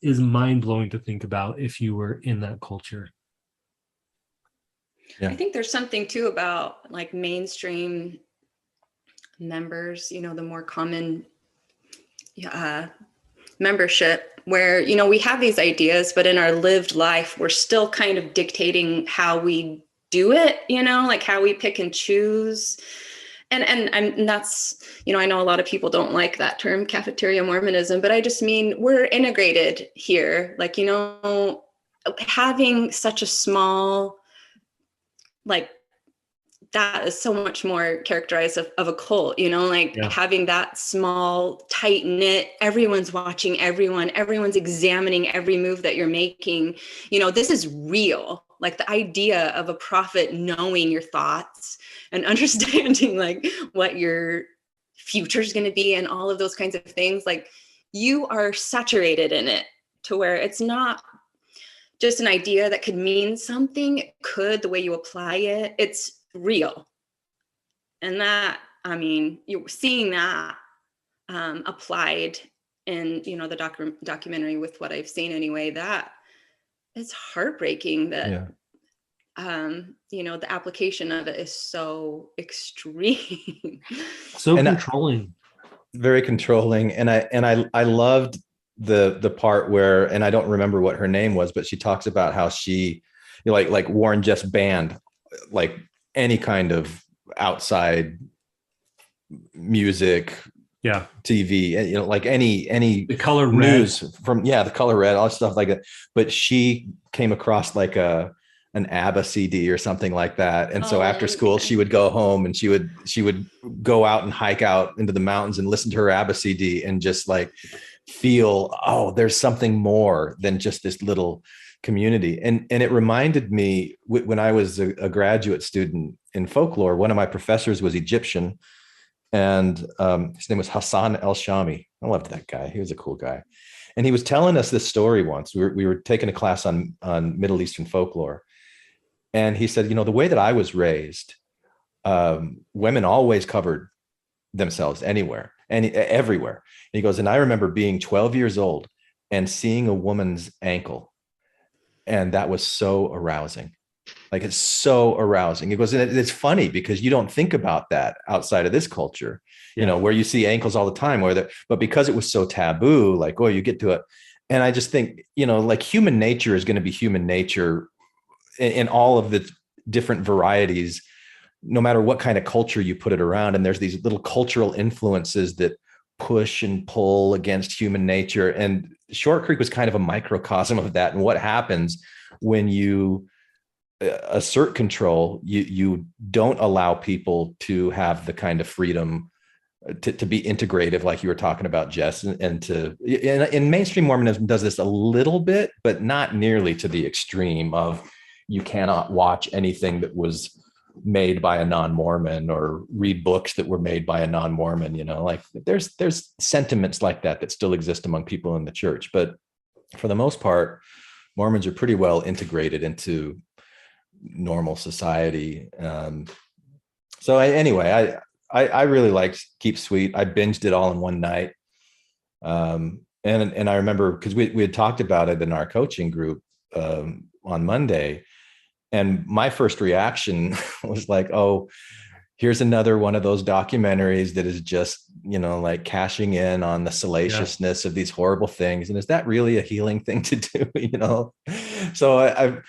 mind-blowing to think about if you were in that culture. I think there's something too about like mainstream members, the more common membership, where we have these ideas, but in our lived life we're still kind of dictating how we do it, like how we pick and choose. And that's, I know a lot of people don't like that term, cafeteria Mormonism, but I just mean we're integrated here. Like, having such a small, like, that is so much more characterized of a cult, having that small, tight knit, everyone's watching everyone's examining every move that you're making. This is real. Like the idea of a prophet knowing your thoughts and understanding like what your future is going to be and all of those kinds of things, like you are saturated in it to where it's not just an idea that could mean something. It could, the way you apply it, it's real. And that, you're seeing that applied in, the documentary with what I've seen anyway, that it's heartbreaking that, the application of it is so extreme. So controlling. Very controlling. And I loved the part where, and I don't remember what her name was, but she talks about how she, like Warren Jeffs banned like any kind of outside music, TV, and like any the color news red. From the color red, all stuff like that. But she came across like an ABBA CD or something like that, and so after school she would go home and she would go out and hike out into the mountains and listen to her ABBA CD and just like feel, there's something more than just this little community. And it reminded me when I was a graduate student in folklore, one of my professors was Egyptian, and his name was Hassan El Shami. I loved that guy. He was a cool guy. And he was telling us this story once. We were taking a class on Middle Eastern folklore. And he said, the way that I was raised, women always covered themselves anywhere and everywhere. And he goes, and I remember being 12 years old and seeing a woman's ankle. And that was so arousing. Like, it's so arousing. It goes, and it's funny because you don't think about that outside of this culture, where you see ankles all the time, but because it was so taboo, like, you get to it. And I just think, like human nature is going to be human nature in all of the different varieties, no matter what kind of culture you put it around. And there's these little cultural influences that push and pull against human nature. And Short Creek was kind of a microcosm of that. And what happens when you assert control, you don't allow people to have the kind of freedom to be integrative, like you were talking about, Jess, and to in mainstream Mormonism does this a little bit, but not nearly to the extreme of you cannot watch anything that was made by a non-Mormon or read books that were made by a non-Mormon. Like there's sentiments like that still exist among people in the church, but for the most part, Mormons are pretty well integrated into normal society. So anyway, I really liked Keep Sweet. I binged it all in one night. And I remember because we had talked about it in our coaching group on Monday. And my first reaction was like, oh, here's another one of those documentaries that is just, like cashing in on the salaciousness of these horrible things. And is that really a healing thing to do? So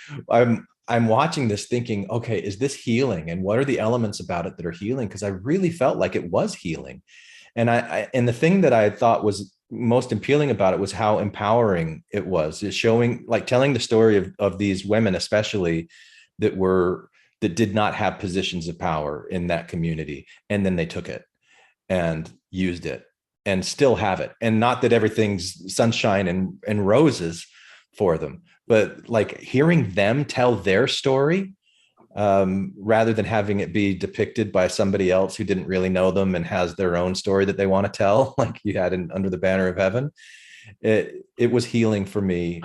I'm watching this thinking, okay, is this healing? And what are the elements about it that are healing? Because I really felt like it was healing. And and the thing that I thought was most appealing about it was how empowering it was. It's showing, like telling the story of these women, especially that did not have positions of power in that community. And then they took it and used it and still have it. And not that everything's sunshine and roses for them, but like hearing them tell their story rather than having it be depicted by somebody else who didn't really know them and has their own story that they want to tell, like you had in Under the Banner of Heaven. It was healing for me.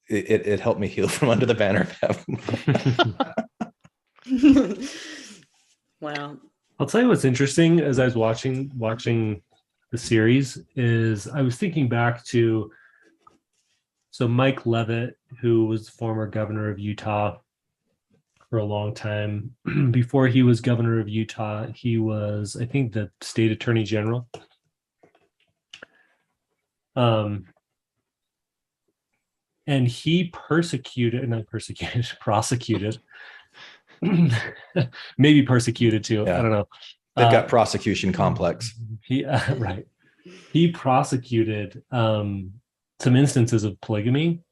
It helped me heal from Under the Banner of Heaven. Wow. I'll tell you what's interesting as I was watching the series is I was thinking back to Mike Leavitt, who was former governor of Utah for a long time. Before he was governor of Utah, he was, I think, the state attorney general. And he prosecuted, maybe persecuted too. Yeah. I don't know. They've got prosecution complex. Right. He prosecuted some instances of polygamy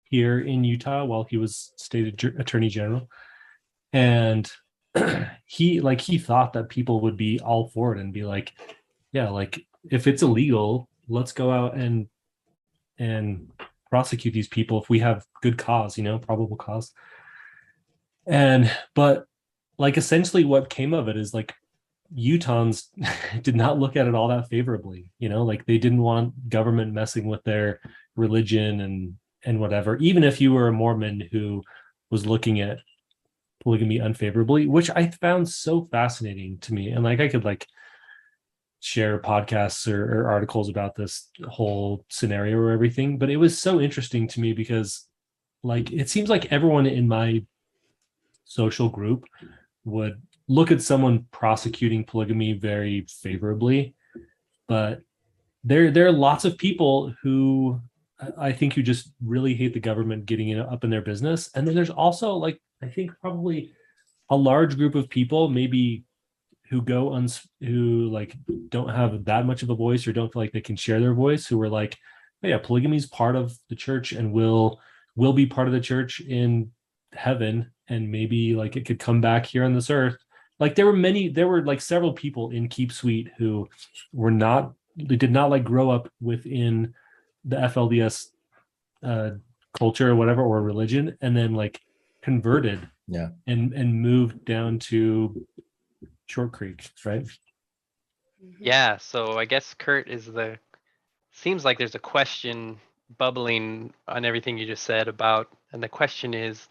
here in Utah while he was state attorney general. And he thought that people would be all for it and be like, yeah, like if it's illegal, let's go out and prosecute these people if we have good cause, probable cause. But like essentially what came of it is like Utahns did not look at it all that favorably, like they didn't want government messing with their religion and whatever, even if you were a Mormon who was looking at polygamy unfavorably, which I found so fascinating to me. And like I could like share podcasts or articles about this whole scenario or everything, but it was so interesting to me because like it seems like everyone in my social group would look at someone prosecuting polygamy very favorably, but there are lots of people who I think who just really hate the government getting up in their business. And then there's also like I think probably a large group of people maybe who who like don't have that much of a voice or don't feel like they can share their voice, who are like, oh yeah, polygamy is part of the church and will be part of the church in heaven, and maybe like it could come back here on this earth. Like there were like several people in Keep Sweet who they did not like grow up within the FLDS culture or whatever, or religion, and then like converted and moved down to Short Creek, right? Yeah, so I guess Curt seems like there's a question bubbling on everything you just said about, and the question is,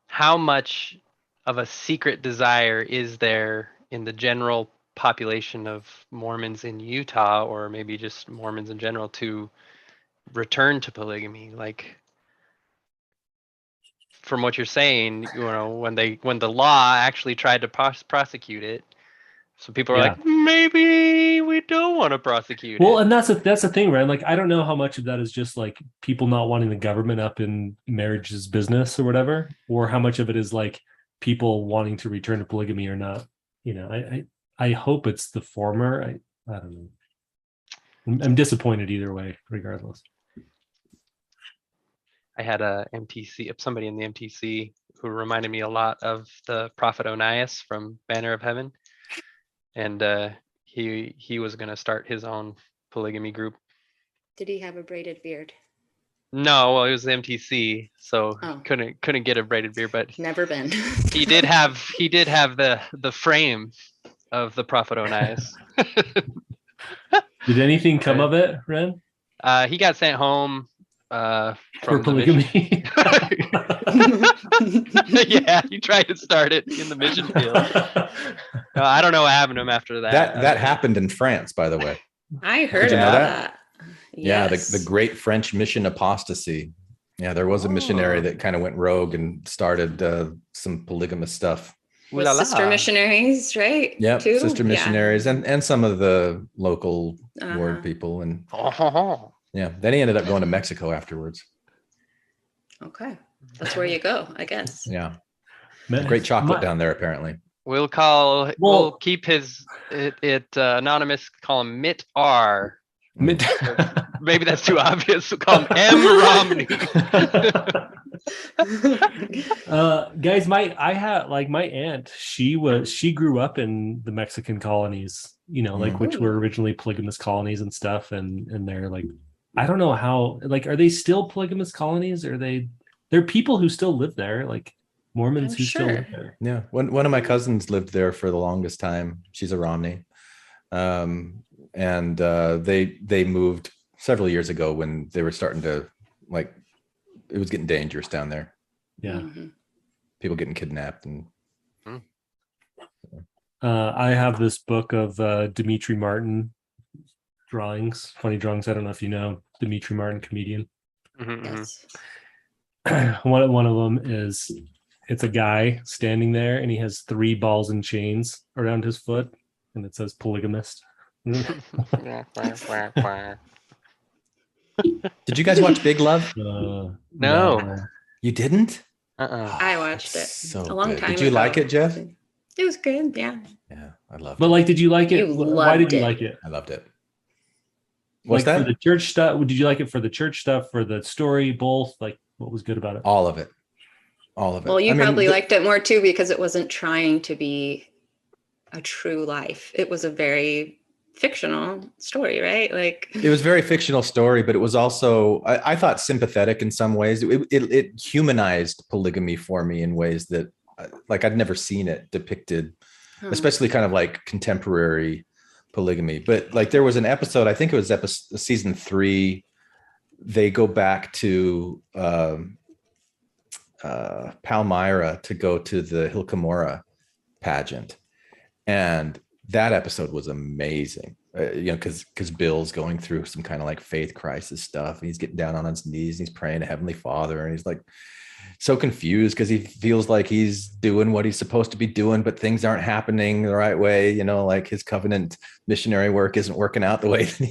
how much of a secret desire is there in the general population of Mormons in Utah, or maybe just Mormons in general, to return to polygamy? Like, from what you're saying, when the law actually tried to prosecute it, so people are like, maybe we don't want to prosecute it. And that's the thing, right? Like, I don't know how much of that is just like people not wanting the government up in marriage's business or whatever, or how much of it is like people wanting to return to polygamy or not. I hope it's the former. I don't know. I'm disappointed either way, regardless. I had a somebody in the MTC who reminded me a lot of the prophet Onias from Banner of Heaven, and he was going to start his own polygamy group. Did he have a braided beard? No, well, it was the MTC, so Oh. couldn't get a braided beard, but Never been. he did have the frame of the prophet Onias. Did anything come of it, Ren? He got sent home For from polygamy? yeah, he tried to start it in the mission field. I don't know what happened to him after that. That happened in France, by the way. I heard you know about that? that. Yeah, Yes. the Great French Mission Apostasy. Yeah, there was a missionary that kind of went rogue and started some polygamous stuff. With Ooh la la. sister missionaries, right? Yep, Too? sister Yeah. missionaries and some of the local Uh-huh. ward people. And Oh, yeah, then he ended up going to Mexico afterwards. Okay. That's where you go, I guess. Yeah, great chocolate down there, apparently. we'll keep it anonymous. Call him Mitt R. Maybe that's too obvious. We'll call him M. Romney. Guys, my aunt, she grew up in the Mexican colonies, which were originally polygamous colonies and stuff, and they're like, I don't know how, are they still polygamous colonies? Or they're people who still live there, like Mormons who still live there. Yeah, one of my cousins lived there for the longest time. She's a Romney, and they moved several years ago when they were starting to it was getting dangerous down there. Yeah. Mhm. People getting kidnapped and I have this book of Dimitri Martin drawings, funny drawings. I don't know if you know Dimitri Martin, comedian. Yes. One of them is, it's a guy standing there and he has 3 balls and chains around his foot, and it says polygamist. Did you guys watch Big Love? No. You didn't? I watched it So a long good. time Did you ago. like it, Jeff? It was good, yeah. Yeah, I loved But it. did you like it? You Why did loved you it. like it? I loved it. What's For that? the church stuff? Did you like it for the church stuff, for the story, both? What was good about it? All of it. All of it. Well, you I mean, probably liked it more too because it wasn't trying to be a true life. It was a very fictional story, right? it was a very fictional story, but it was also, I thought, sympathetic in some ways. It humanized polygamy for me in ways that I'd never seen it depicted, especially kind of like contemporary polygamy. But there was an episode, I think it was season 3, they go back to Palmyra to go to the Hilcamora pageant, and that episode was amazing. Because Bill's going through some kind of faith crisis stuff, and he's getting down on his knees and he's praying to Heavenly Father, and he's so confused because he feels like he's doing what he's supposed to be doing, but things aren't happening the right way. His covenant missionary work isn't working out the way that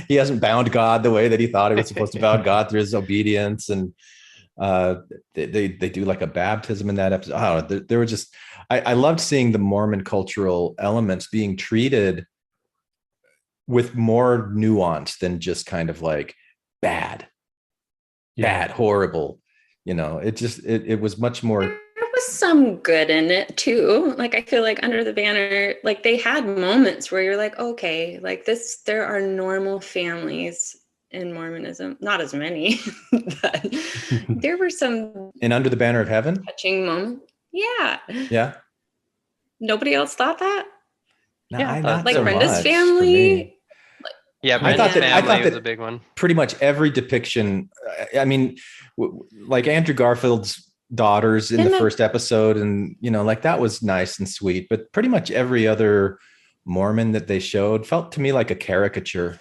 he hasn't bound God the way that he thought he was supposed to bound God through his obedience. And they do a baptism in that episode. I don't know. There were just, I loved seeing the Mormon cultural elements being treated with more nuance than just kind of bad, horrible. It was much more. There was some good in it too. I feel like Under the Banner, they had moments where you're okay, there are normal families in Mormonism. Not as many, but there were some. And Under the Banner of Heaven? Touching moments. Yeah. Yeah. Nobody else thought that? No, Yeah, not like so Brenda's much for family. me. Yeah, I thought family was that a big one. pretty much every depiction, I mean, Andrew Garfield's daughters in the first episode, and that was nice and sweet, but pretty much every other Mormon that they showed felt to me like a caricature.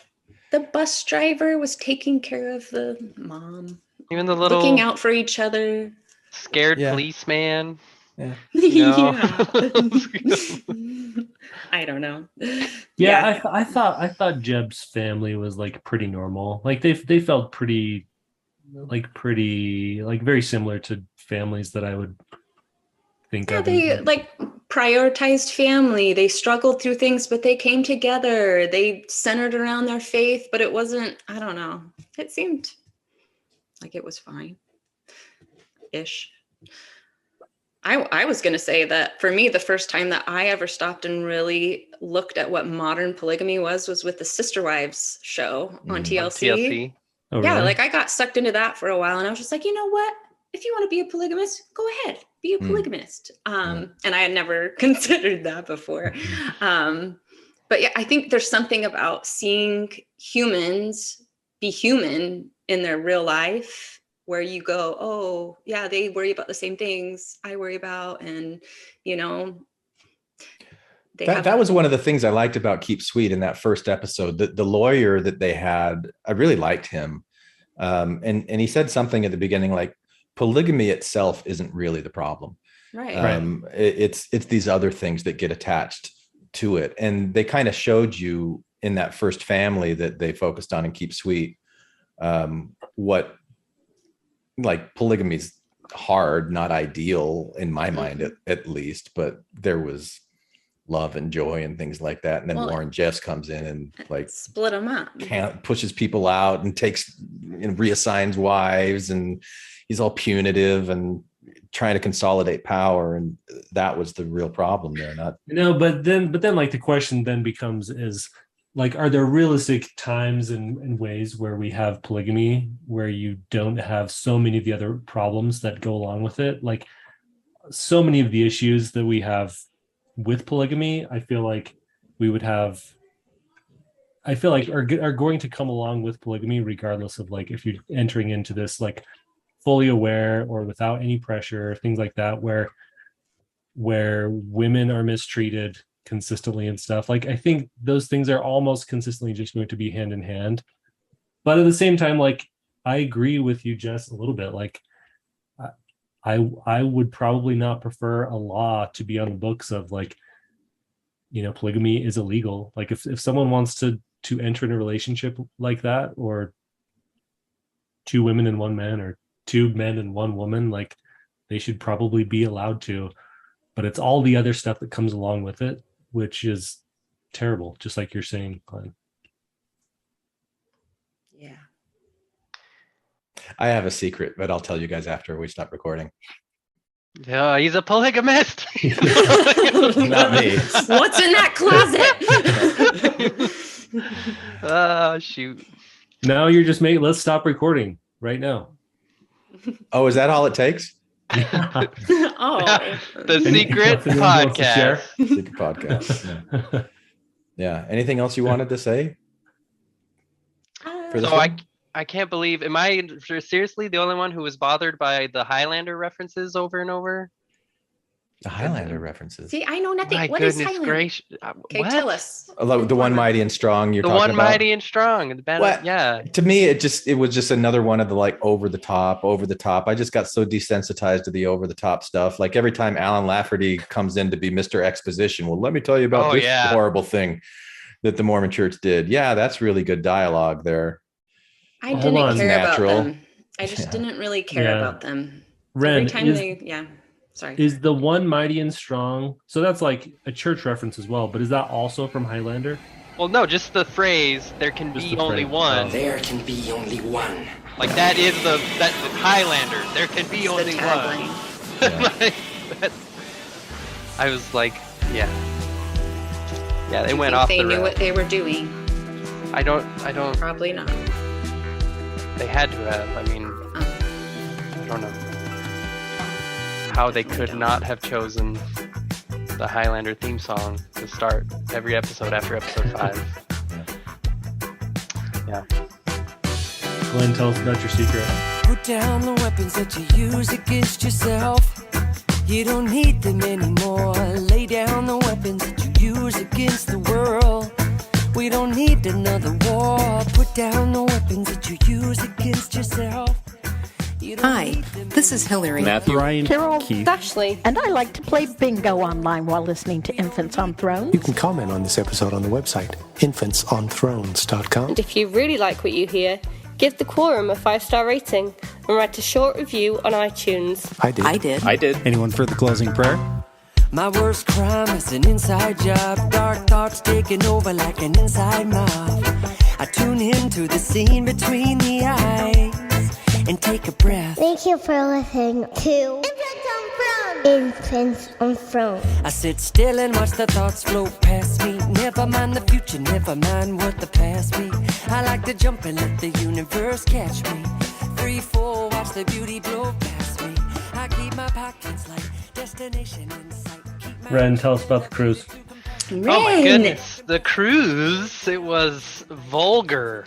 The bus driver was taking care of the mom. Even the little looking out for each other. Scared policeman. Yeah. I don't know. Yeah. I thought Jeb's family was pretty normal. They felt pretty very similar to families that I would think of. They prioritized family. They struggled through things, but they came together. They centered around their faith, but it wasn't, I don't know. It seemed like it was fine. ish. I was going to say that for me, the first time that I ever stopped and really looked at what modern polygamy was with the Sister Wives show on TLC. Oh, Yeah, really? like I got sucked into that for a while, and I was just like, you know what? If you want to be a polygamist, go ahead, be a polygamist. And I had never considered that before. But yeah, I think there's something about seeing humans be human in their real life, where you go, oh yeah, they worry about the same things I worry about, and you know, that was one of the things I liked about Keep Sweet in that first episode. The lawyer that they had, I really liked him, and he said something at the beginning like, polygamy itself isn't really the problem, right? It's these other things that get attached to it, and they kind of showed you in that first family that they focused on in Keep Sweet, what, like, polygamy's hard, not ideal in my mind at least, but there was love and joy and things like that. And then Warren Jeffs comes in and like split them up, pushes people out and takes and reassigns wives, and he's all punitive and trying to consolidate power. And that was the real problem there. But then like the question then becomes is like, are there realistic times and ways where we have polygamy where you don't have so many of the other problems that go along with it? Like so many of the issues that we have with polygamy, I feel like are going to come along with polygamy, regardless of like if you're entering into this like fully aware or without any pressure, things like that, where women are mistreated consistently and stuff. Like I think those things are almost consistently just going to be hand in hand. But at the same time, like I agree with you, Jess, a little bit. Like I would probably not prefer a law to be on the books of like, you know, polygamy is illegal. Like if someone wants to enter in a relationship like that, or 2 women and 1 man, or 2 men and 1 woman, like they should probably be allowed to. But it's all the other stuff that comes along with it, which is terrible, just like you're saying, Glenn. Yeah. I have a secret, but I'll tell you guys after we stop recording. Yeah, he's a polygamist. Not me. What's in that closet? Oh, shoot. Now you're just let's stop recording right now. Oh, is that all it takes? Oh, The secret podcast. Secret podcast. Yeah. Anything else you wanted to say? For this So one? I can't believe, am I seriously the only one who was bothered by the Highlander references over and over? The Highlander references. see, I know nothing. My What is goodness Highlander? gracious. Okay, What? tell us. The One Mighty and Strong you're The talking One about? Mighty and Strong. And the band, What? yeah. To me, it was just another one of the like over the top. I just got so desensitized to the over the top stuff. Like every time Alan Lafferty comes in to be Mr. Exposition, well, let me tell you about this horrible thing that the Mormon Church did. Yeah, that's really good dialogue there. I didn't care about natural. them. I just didn't really care about them. Ren, Every time sorry. Is the One Mighty and Strong, so that's like a church reference as well, but is that also from Highlander? Well, no, just the phrase, there can Just be the only phrase. one. There can be only one. Like that is the Highlander. There can be It's only the one. tagline. Like, I was like, yeah. Yeah, they Do you went think off they the knew rails. what they were doing? I don't, Probably not. they had to have. I mean, I don't know how they could not have chosen the Highlander theme song to start every episode after episode 5. Yeah. Glenn, tell us about your secret. Put down the weapons that you use against yourself. You don't need them anymore. Lay down the weapons that you use against the world. We don't need another war. Put down the weapons that you use against yourself. Hi, this is Hillary. Matthew, Ryan, Carol, Keith, Ashley, and I like to play bingo online while listening to Infants on Thrones. You can comment on this episode on the website, infantsonthrones.com. And if you really like what you hear, give the Quorum a 5-star rating and write a short review on iTunes. I did. Anyone for the closing prayer? My worst crime is an inside job. Dark thoughts taking over like an inside mob. I tune into the scene between the eyes and take take a breath. Thank you for listening to Infants on Throne. I sit still and watch the thoughts float past me. Never mind the future, never mind what the past be. I like to jump and let the universe catch me. Free fall, watch the beauty blow past me. I keep my pockets light, destination in sight. Wren, tell us about the cruise. Oh my goodness, the cruise, it was vulgar.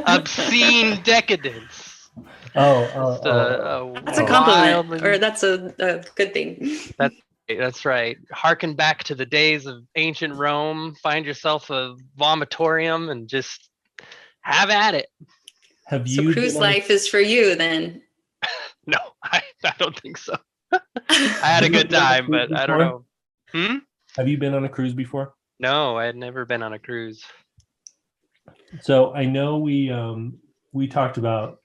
Obscene decadence. That's a compliment, or that's a good thing. That's right. Harken back to the days of ancient Rome, find yourself a vomitorium and just have at it. So cruise life is for you then? No, I don't think so. I had a good time, but I don't know. Have you been on a cruise before? No, I had never been on a cruise. So I know we talked about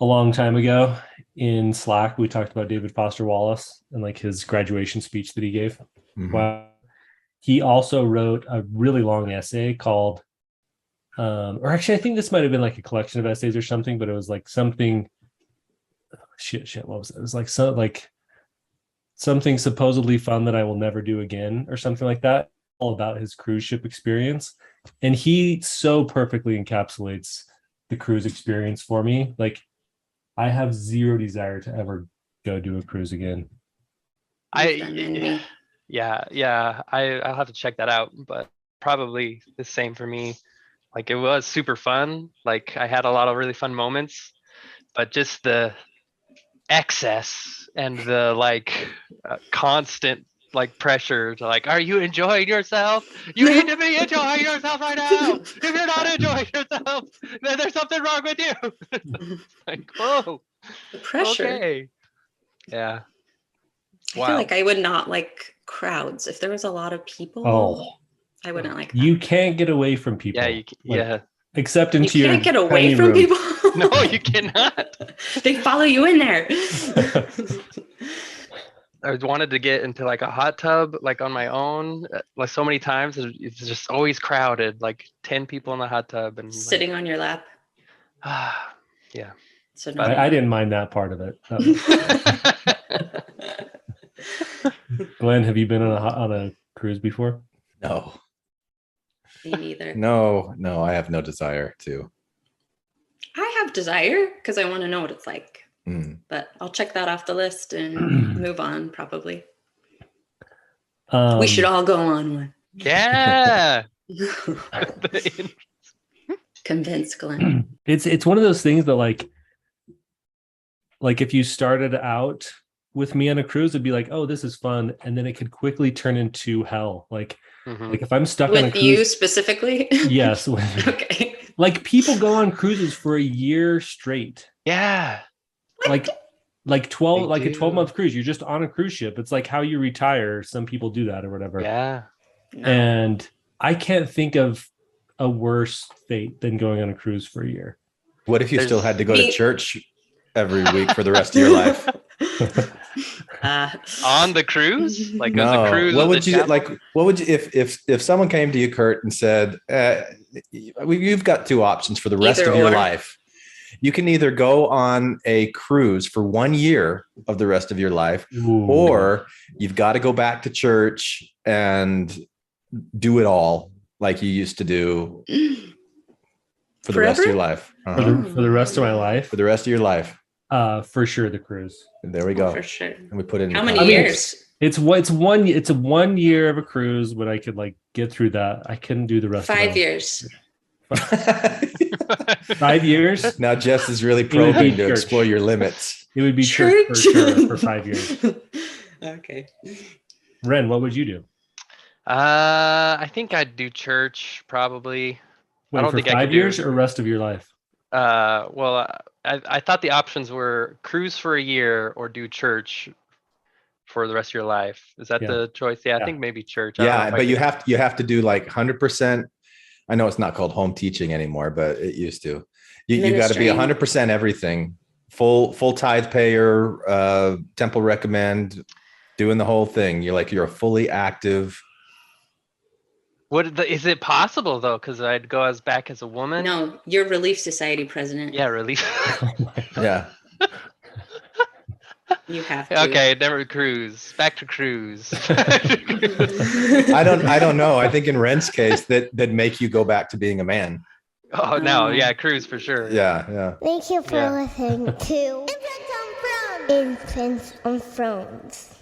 a long time ago in Slack. We talked about David Foster Wallace and like his graduation speech that he gave. Mm-hmm. Wow. He also wrote a really long essay called, or actually I think this might have been like a collection of essays or something, but it was like something. What was it? It was like something supposedly fun that I will never do again or something like that, all about his cruise ship experience. And he so perfectly encapsulates the cruise experience for me. Like, I have zero desire to ever go do a cruise again. I'll have to check that out, but probably the same for me. Like, it was super fun. Like, I had a lot of really fun moments, but just the excess and the constant pressure to are you enjoying yourself? You need to be enjoying yourself right now. If you're not enjoying yourself, then there's something wrong with you. Whoa, the pressure. Okay. Yeah. I feel like I would not like crowds. If there was a lot of people, I wouldn't like that. You can't get away from people. Yeah, except into your. You can't get away from room. people. No, you cannot. They follow you in there. I wanted to get into a hot tub on my own so many times. It's just always crowded, 10 people in the hot tub and sitting on your lap. Yeah. So I didn't mind that part of it. Glenn, have you been on a cruise before? No. Me neither. No, I have no desire to. I have desire because I want to know what it's like. But I'll check that off the list and move on, probably. We should all go on one. Yeah. Convince Glenn. It's one of those things that like if you started out with me on a cruise, it'd be like, oh, this is fun. And then it could quickly turn into hell. Like if I'm stuck on a cruise. With you specifically? Yes. Okay. Like people go on cruises for a year straight. Yeah. Like a 12-month cruise. You're just on a cruise ship. It's like how you retire. Some people do that or whatever. Yeah. And I can't think of a worse fate than going on a cruise for a year. What if you still had to go to church every week for the rest of your life? On the cruise? No. On the cruise? What would you if someone came to you, Curt, and said, you've got two options for the rest of your life. You can either go on a cruise for 1 year of the rest of your life, or you've got to go back to church and do it all like you used to do for the rest of your life. For the rest of my life? For the rest of your life. For sure, the cruise. And there we go. For sure. And we put in how many years? It's 1 year of a cruise, but I could get through that. I couldn't do the rest. 5 years. 5 years. Now Jess is really probing to explore your limits. It would be church for sure for 5 years. Okay. Wren, what would you do? I think I'd do church probably. Wait, I don't think 5 years or rest of your life. I thought the options were cruise for a year or do church for the rest of your life. Is that the choice? Yeah, I think maybe church. Yeah, but you have to do 100%. I know it's not called home teaching anymore, but it used to. You got to be 100% everything. Full tithe payer, temple recommend, doing the whole thing. You're a fully active Is it possible though? Because I'd go as back as a woman. No, you're Relief Society president. Yeah, relief. Yeah. You have to. Okay, never cruise. Back to cruise. I don't know. I think in Wren's case that'd make you go back to being a man. Oh no, yeah, cruise for sure. Yeah. Thank you for listening to Infants on Thrones.